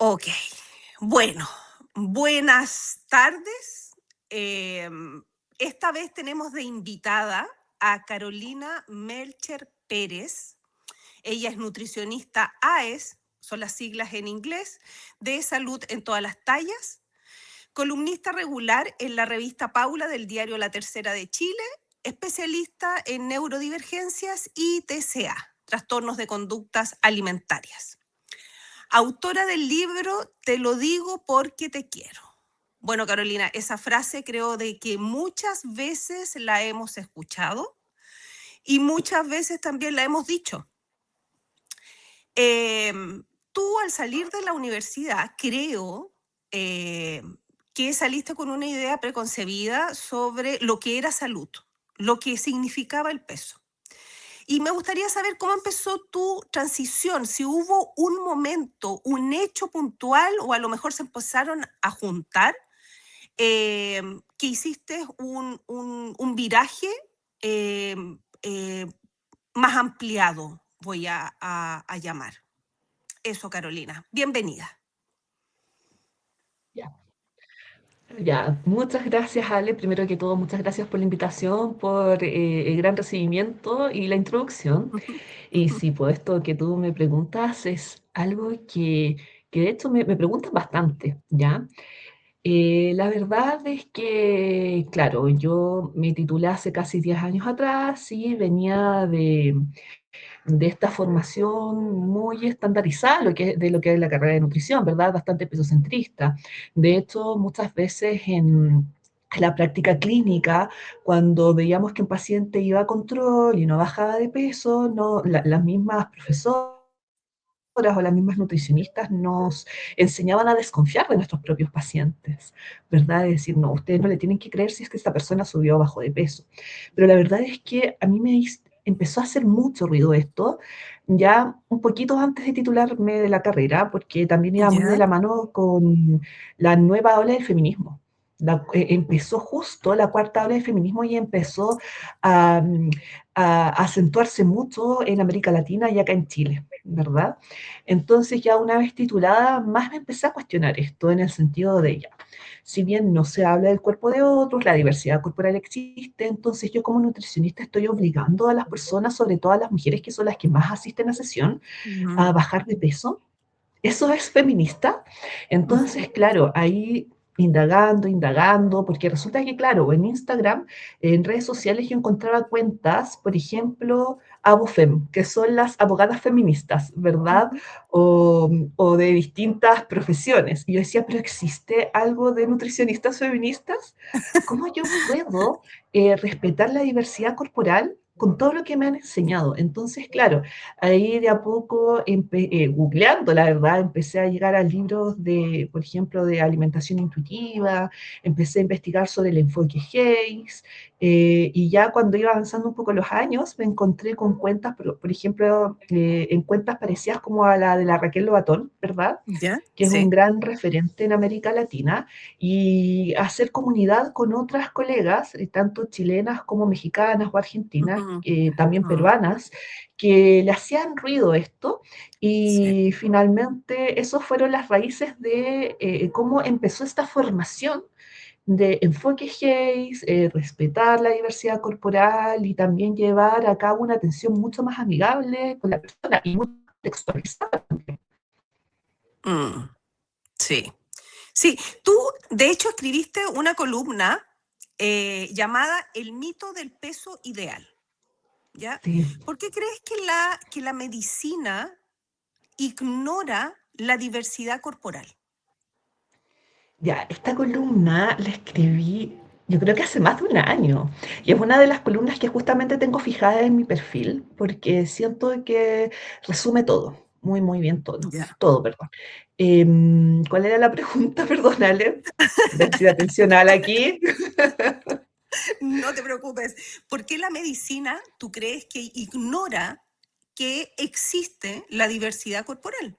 Ok, bueno, buenas tardes. Esta vez tenemos de invitada a Carolina Melcher Pérez. Ella es nutricionista AES, son las siglas en inglés, de salud en todas las tallas, columnista regular en la revista Paula del diario La Tercera de Chile, especialista en neurodivergencias y TCA, trastornos de conductas alimentarias. Autora del libro Te lo digo porque te quiero. Bueno, Carolina, esa frase creo de que muchas veces la hemos escuchado y muchas veces también la hemos dicho. Tú al salir de la universidad, creo que saliste con una idea preconcebida sobre lo que era salud, lo que significaba el peso. Y me gustaría saber cómo empezó tu transición, si hubo un momento, un hecho puntual, o a lo mejor se empezaron a juntar, que hiciste un viraje eh, eh, más ampliado, voy a llamar. Eso, Carolina. Bienvenida. Ya, ya, muchas gracias, Ale. Primero que todo, muchas gracias por la invitación, por el gran recibimiento y la introducción. Y sí, pues esto que tú me preguntas es algo que de hecho me preguntan bastante, ¿ya? La verdad es que, claro, yo me titulé hace casi 10 años atrás y venía de esta formación muy estandarizada de lo que es la carrera de nutrición, ¿verdad? Bastante pesocentrista. De hecho, muchas veces en la práctica clínica, cuando veíamos que un paciente iba a control y no bajaba de peso, las mismas profesoras o las mismas nutricionistas nos enseñaban a desconfiar de nuestros propios pacientes, ¿verdad? Es decir, no, ustedes no le tienen que creer si es que esta persona subió o bajó de peso. Pero la verdad es que a mí empezó a hacer mucho ruido esto, ya un poquito antes de titularme de la carrera, porque también iba muy de ¿Ya? la mano con la nueva ola del feminismo. Empezó justo la cuarta ola del feminismo y empezó a, a acentuarse mucho en América Latina y acá en Chile, ¿verdad? Entonces ya una vez titulada, más me empecé a cuestionar esto en el sentido de ella. Si bien no se habla del cuerpo de otros, la diversidad corporal existe, entonces yo como nutricionista estoy obligando a las personas, sobre todo a las mujeres que son las que más asisten a sesión, a Mm. bajar de peso. ¿Eso es feminista? Entonces, Ujú. claro, ahí indagando, porque resulta que, claro, en Instagram, en redes sociales yo encontraba cuentas, por ejemplo, Abofem, que son las abogadas feministas, ¿verdad? Ujú. O de distintas profesiones. Y yo decía, pero ¿existe algo de nutricionistas feministas? ¿Cómo yo puedo respetar la diversidad corporal con todo lo que me han enseñado? Entonces, claro, ahí de a poco, googleando, la verdad, empecé a llegar a libros de, por ejemplo, de alimentación intuitiva, empecé a investigar sobre el enfoque Hayes, y ya cuando iba avanzando un poco los años, me encontré con cuentas, por ejemplo, en cuentas parecidas como a la de la Raquel Lobatón, ¿verdad? ¿Ya? Que es un Sí. gran referente en América Latina, y hacer comunidad con otras colegas, tanto chilenas como mexicanas o argentinas, Ujú. también Mm. peruanas, que le hacían ruido esto, Sí. y finalmente esos fueron las raíces de cómo empezó esta formación de enfoque Hayes, respetar la diversidad corporal y también llevar a cabo una atención mucho más amigable con la persona y muy textualizada. Mm. Sí. Sí, tú de hecho escribiste una columna llamada El mito del peso ideal, ¿ya? Sí. ¿Por qué crees que la medicina ignora la diversidad corporal? Ya, esta columna la escribí, yo creo que hace más de un año. Y es una de las columnas que justamente tengo fijada en mi perfil, porque siento que resume todo, muy, muy bien todo. Ya. Todo, perdón. ¿Cuál era la pregunta? Perdónale. Déficit atencional aquí. No te preocupes. ¿Por qué la medicina, tú crees que ignora que existe la diversidad corporal?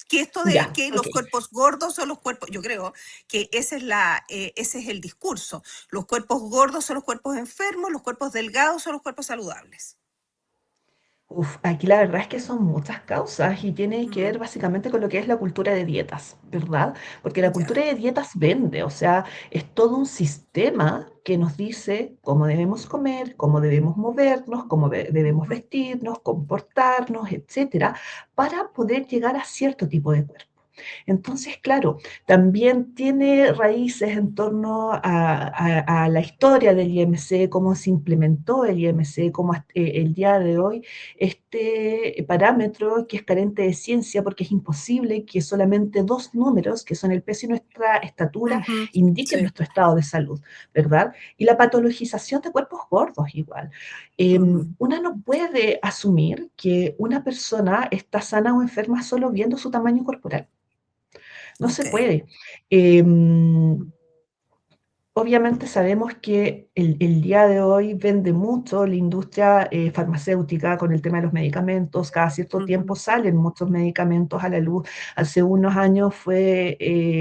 Que esto de Ya, que ok. los cuerpos gordos son los cuerpos, yo creo que ese es el discurso. Los cuerpos gordos son los cuerpos enfermos, los cuerpos delgados son los cuerpos saludables. Uf, aquí la verdad es que son muchas causas y tiene que ver Mm, básicamente con lo que es la cultura de dietas, ¿verdad? Porque la ya. cultura de dietas vende, o sea, es todo un sistema que nos dice cómo debemos comer, cómo debemos movernos, cómo debemos Ujú, vestirnos, comportarnos, etcétera, para poder llegar a cierto tipo de cuerpo. Entonces, claro, también tiene raíces en torno a la historia del IMC, cómo se implementó el IMC, cómo el día de hoy este parámetro que es carente de ciencia porque es imposible que solamente dos números, que son el peso y nuestra estatura, ujú, indiquen sí. nuestro estado de salud, ¿verdad? Y la patologización de cuerpos gordos igual. Mm, Una no puede asumir que una persona está sana o enferma solo viendo su tamaño corporal. No se ok. puede. Em, Obviamente sabemos que el día de hoy vende mucho la industria farmacéutica con el tema de los medicamentos. Cada cierto tiempo Ujú, salen muchos medicamentos a la luz. Hace unos años fue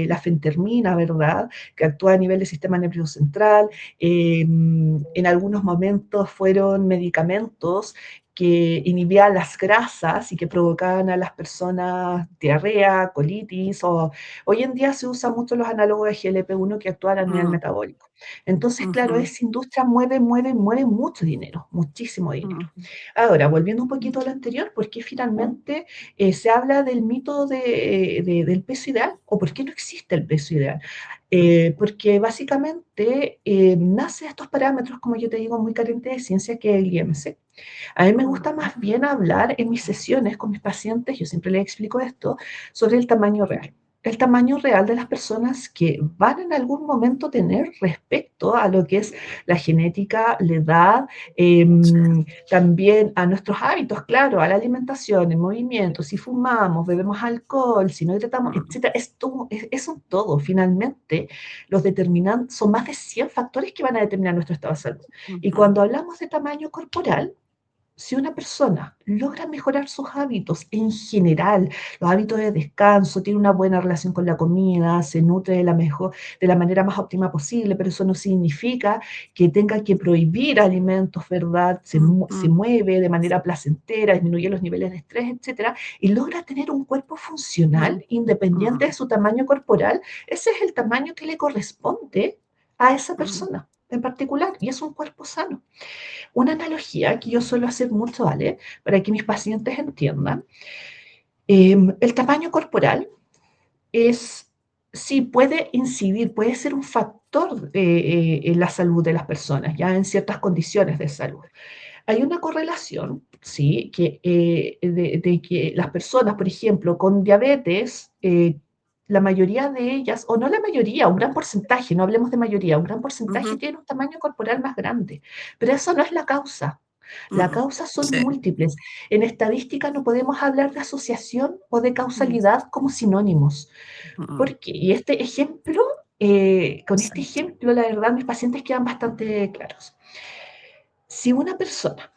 la fentermina, ¿verdad? Que actúa a nivel del sistema nervioso central. En algunos momentos fueron medicamentos que inhibían las grasas y que provocaban a las personas diarrea, colitis o hoy en día se usan mucho los análogos de GLP-1 que actúan a nivel mm, metabólico. Entonces, claro, ujú, esa industria mueve mucho dinero, muchísimo dinero. ujú, Ahora, volviendo un poquito a lo anterior, ¿por qué finalmente se habla del mito del peso ideal? ¿O por qué no existe el peso ideal? Porque básicamente nace estos parámetros, como yo te digo, muy carentes de ciencia, que es el IMC. A mí me mm, gusta más bien hablar en mis sesiones con mis pacientes, yo siempre les explico esto, sobre el tamaño real. El tamaño real de las personas que van en algún momento a tener respecto a lo que es la genética, la edad, eh, sí, también a nuestros hábitos, claro, a la alimentación, el movimiento, si fumamos, bebemos alcohol, si no hidratamos, mm, etcétera. Es un todo. Finalmente, los determinantes son más de 100 factores que van a determinar nuestro estado de salud. Y ujú, cuando hablamos de tamaño corporal, si una persona logra mejorar sus hábitos en general, los hábitos de descanso, tiene una buena relación con la comida, se nutre de la manera más óptima posible, pero eso no significa que tenga que prohibir alimentos, ¿verdad? Se ujú, mueve de manera placentera, disminuye los niveles de estrés, etcétera, y logra tener un cuerpo funcional mm, independiente de mm, su tamaño corporal. Ese es el tamaño que le corresponde a esa mm, persona en particular, y es un cuerpo sano. Una analogía que yo suelo hacer mucho, ¿vale? Para que mis pacientes entiendan. El tamaño corporal es, sí, puede incidir, puede ser un factor en la salud de las personas, ya en ciertas condiciones de salud. Hay una correlación, sí, de que las personas, por ejemplo, con diabetes, la mayoría de ellas, o no la mayoría, un gran porcentaje, no hablemos de mayoría, un gran porcentaje ujú, tiene un tamaño corporal más grande, pero eso no es la causa. La mm, causa son sí, múltiples. En estadística no podemos hablar de asociación o de mm, causalidad como sinónimos. mm, ¿Por qué? Y este ejemplo, con este sí, ejemplo, la verdad, mis pacientes quedan bastante claros. Si una persona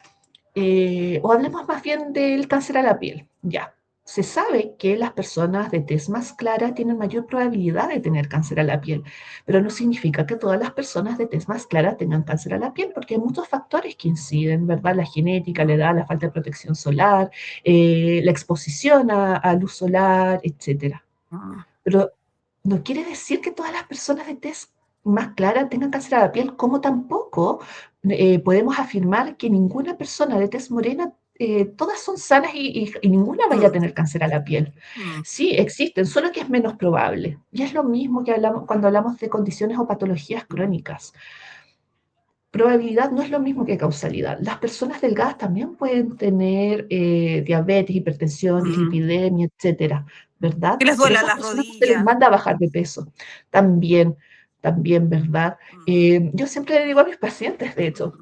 o hablemos más bien del cáncer a la piel. Ya, se sabe que las personas de tez más clara tienen mayor probabilidad de tener cáncer a la piel, pero no significa que todas las personas de tez más clara tengan cáncer a la piel, porque hay muchos factores que inciden, ¿verdad? La genética, la mm, edad, la falta de protección solar, la exposición a luz solar, etcétera. mm, Pero no quiere decir que todas las personas de tez más clara tengan cáncer a la piel, como tampoco podemos afirmar que ninguna persona de tez morena, todas son sanas y ninguna vaya a mm, tener cáncer a la piel. mm, Sí, existen, solo que es menos probable. Y es lo mismo que hablamos cuando hablamos de condiciones o patologías mm, crónicas. Probabilidad no es lo mismo que causalidad. Las personas delgadas también pueden tener diabetes, hipertensión, mm. dislipidemia, etcétera, ¿verdad? Que les Pero a duela esas las personas no se les rodillas. manda a bajar de peso. También, también, ¿verdad? Mm, Yo siempre le digo a mis pacientes, de hecho,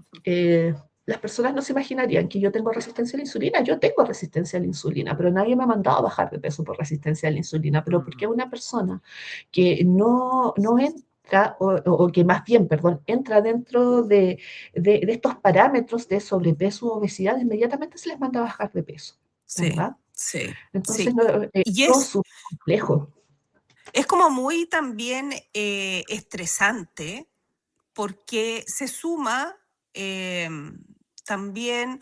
las personas no se imaginarían que yo tengo resistencia a la insulina. Yo tengo resistencia a la insulina, pero nadie me ha mandado a bajar de peso por resistencia a la insulina. Pero porque mm, una persona que no entra, o que más bien, perdón, entra dentro de estos parámetros de sobrepeso u obesidad, inmediatamente se les manda a bajar de peso, sí, ¿verdad? sí, Entonces, sí. no, Y todo es súper complejo. es como muy también estresante porque se suma también,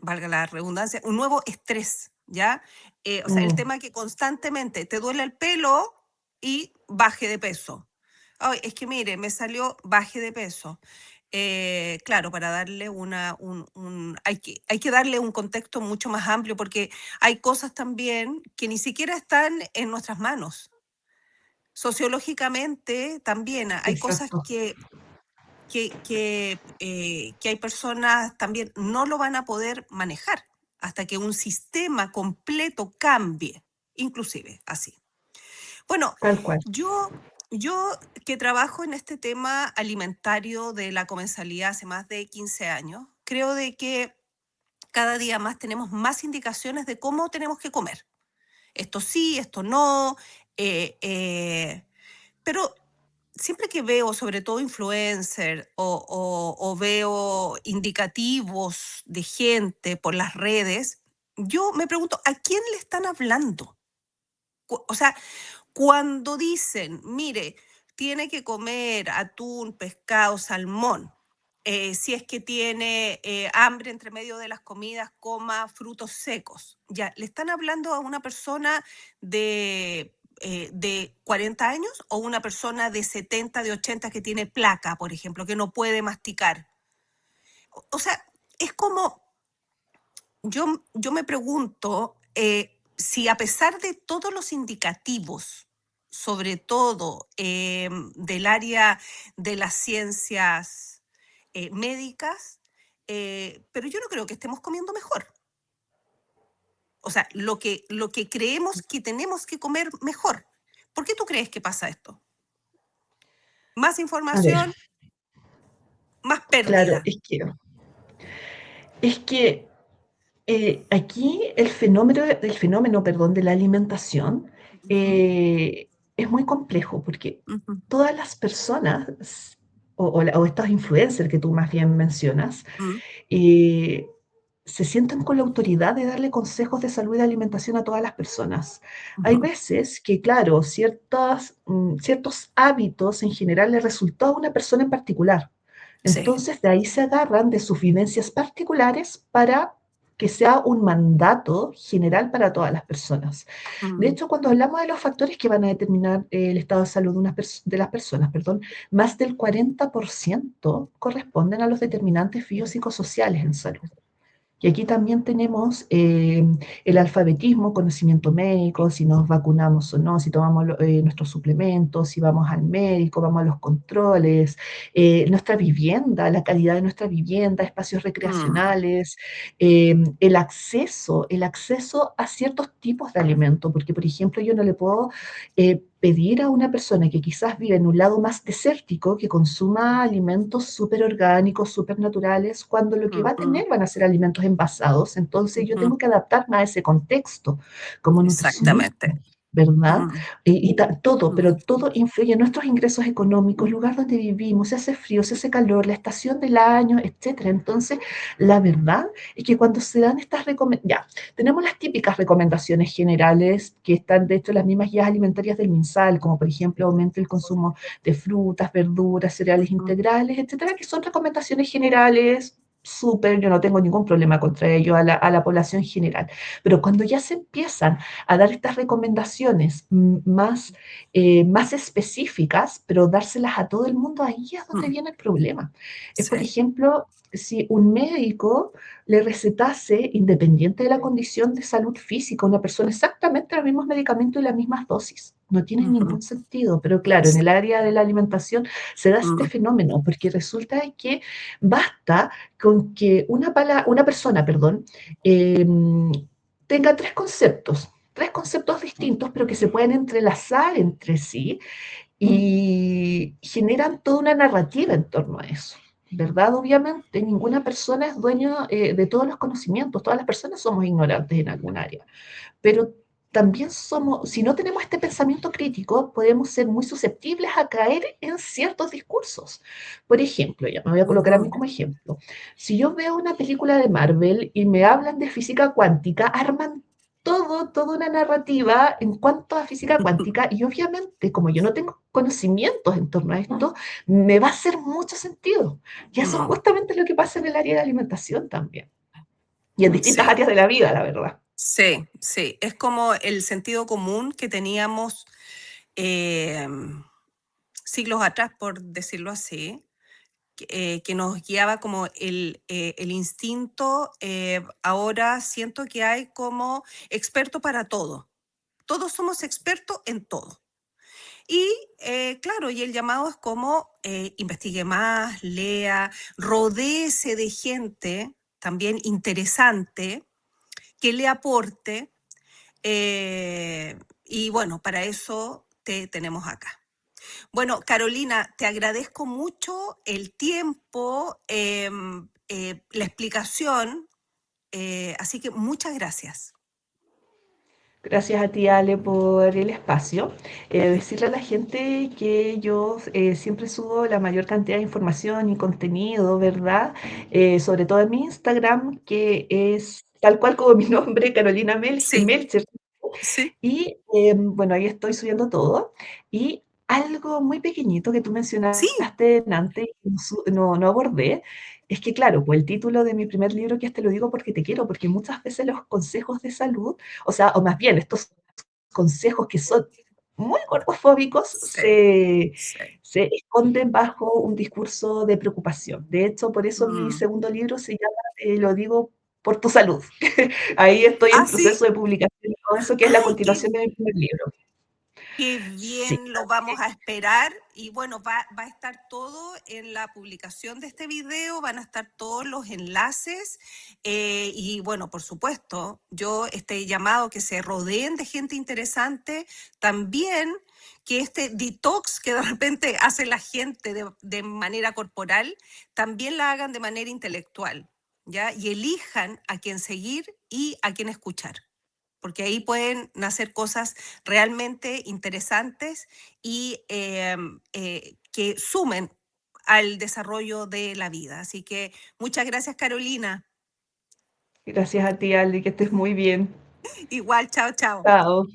valga la redundancia, un nuevo estrés, ¿ya? O sea, el Mm, tema que constantemente te duele el pelo y baje de peso. Ay, es que mire, me salió baje de peso. Claro, para darle hay que darle un contexto mucho más amplio porque hay cosas también que ni siquiera están en nuestras manos. Sociológicamente también hay cosas exacto, que hay personas también no lo van a poder manejar hasta que un sistema completo cambie, inclusive así. Bueno, tal cual. yo, yo que trabajo en este tema alimentario de la comensalidad hace más de 15 años, creo de que cada día más tenemos más indicaciones de cómo tenemos que comer. Esto sí, esto no, eh, eh, pero siempre que veo, sobre todo influencer o veo indicativos de gente por las redes, yo me pregunto, ¿a quién le están hablando? O sea, cuando dicen, mire, tiene que comer atún, pescado, salmón, si es que tiene hambre entre medio de las comidas, coma frutos secos. Ya, ¿le están hablando a una persona de 40 años o una persona de 70, de 80 que tiene placa, por ejemplo, que no puede masticar? O sea, es como yo me pregunto si a pesar de todos los indicativos, sobre todo del área de las ciencias médicas, pero yo no creo que estemos comiendo mejor. O sea, lo que creemos que tenemos que comer mejor. ¿Por qué tú crees que pasa esto? Más A ver, información, más claro, pérdida. es que aquí el fenómeno, perdón, de la alimentación Ujú, es muy complejo porque ujú, todas las personas o estos influencers que tú más bien mencionas, ujú, eh, se sienten con la autoridad de darle consejos de salud y de alimentación a todas las personas. Hay ujú. veces que, claro, ciertos hábitos en general le resultó a una persona en particular. Sí. Entonces, de ahí se agarran de sus vivencias particulares para que sea un mandato general para todas las personas. De Mm, hecho, cuando hablamos de los factores que van a determinar el estado de salud de las personas, perdón, más del 40% corresponden a los determinantes biopsicosociales en salud. Y aquí también tenemos el alfabetismo, conocimiento médico, si nos vacunamos o no, si tomamos nuestros suplementos, si vamos al médico, vamos a los controles, nuestra vivienda, la calidad de nuestra vivienda, espacios mm, recreacionales, el acceso a ciertos tipos de alimento, porque por ejemplo yo no le puedo pedir a una persona que quizás vive en un lado más desértico que consuma alimentos súper orgánicos, súper naturales, cuando lo que va a ujú, tener van a ser alimentos envasados. Entonces yo ujú. tengo que adaptarme a ese contexto como nutricionista. Exactamente. ¿Verdad? Mm, Todo, mm, pero todo influye en nuestros ingresos económicos, el lugar donde vivimos, si hace frío, si hace calor, la estación del año, etcétera. Entonces, la verdad es que cuando se dan estas recomendaciones, ya, tenemos las típicas recomendaciones generales que están, de hecho, en las mismas guías alimentarias del MinSal, como por ejemplo, aumente el consumo de frutas, verduras, cereales ujú, integrales, etcétera, que son recomendaciones generales. Súper, yo no tengo ningún problema contra ello a la población general. Pero cuando ya se empiezan a dar estas recomendaciones más específicas, pero dárselas a todo el mundo, ahí es donde mm, viene el problema. Es, por sí. ejemplo, si un médico le recetase, independiente de la condición de salud física, a una persona exactamente los mismos medicamentos y las mismas dosis. No tiene Ujú, ningún sentido, pero claro, en sí, el área de la alimentación se da este mm, fenómeno, porque resulta que basta con que una persona, perdón, eh, tenga tres conceptos distintos, pero que se pueden entrelazar entre sí y generan toda una narrativa en torno a eso. ¿Verdad? Obviamente, ninguna persona es dueño de todos los conocimientos, todas las personas somos ignorantes en algún área, pero también somos, si no tenemos este pensamiento crítico, podemos ser muy susceptibles a caer en ciertos discursos. Por ejemplo, ya me voy a colocar a mí ujú, como ejemplo, si yo veo una película de Marvel y me hablan de física cuántica, arman toda una narrativa en cuanto a física cuántica y obviamente como yo no tengo conocimientos en torno a esto, me va a hacer mucho sentido. Y eso mm, justamente es lo que pasa en el área de alimentación también. y en distintas Sí, áreas de la vida, la verdad. sí, sí. Es como el sentido común que teníamos siglos atrás, por decirlo así, que nos guiaba como el instinto. Ahora siento que hay como experto para todo. Todos somos expertos en todo. Y claro, y el llamado es como investigue más, lea, rodéese de gente también interesante que le aporte. Y bueno, para eso te tenemos acá. Bueno, Carolina, te agradezco mucho el tiempo, la explicación, así que muchas gracias. Gracias a ti, Ale, por el espacio. Decirle a la gente que yo siempre subo la mayor cantidad de información y contenido, ¿verdad? Sobre todo en mi Instagram, que es tal cual como mi nombre, Carolina Sí, Melcher. sí, Y bueno, ahí estoy subiendo todo. Y algo muy pequeñito que tú sí, mencionaste antes y no abordé, es que claro, pues el título de mi primer libro, que te lo digo porque te quiero, porque muchas veces los consejos de salud, o sea, o más bien estos consejos que son muy gordofóbicos, sí, se, sí. se esconden bajo un discurso de preocupación. De hecho, por eso mi Mm. segundo libro se llama Lo digo por tu salud. Ahí estoy en Ah, sí. proceso de publicación y todo eso, que es la Ay, continuación de mi primer libro. qué Sí, bien, lo vamos a esperar. Y bueno, va a estar todo en la publicación de este video, van a estar todos los enlaces. Y bueno, por supuesto, yo este llamado que se rodeen de gente interesante, también que este detox que de repente hace la gente de manera corporal, también la hagan de manera intelectual, ¿ya? Y elijan a quién seguir y a quién escuchar, porque ahí pueden nacer cosas realmente interesantes y que sumen al desarrollo de la vida. Así que muchas gracias, Carolina. gracias a ti, Aldi, que estés muy bien. Igual, chao, chao. Chao.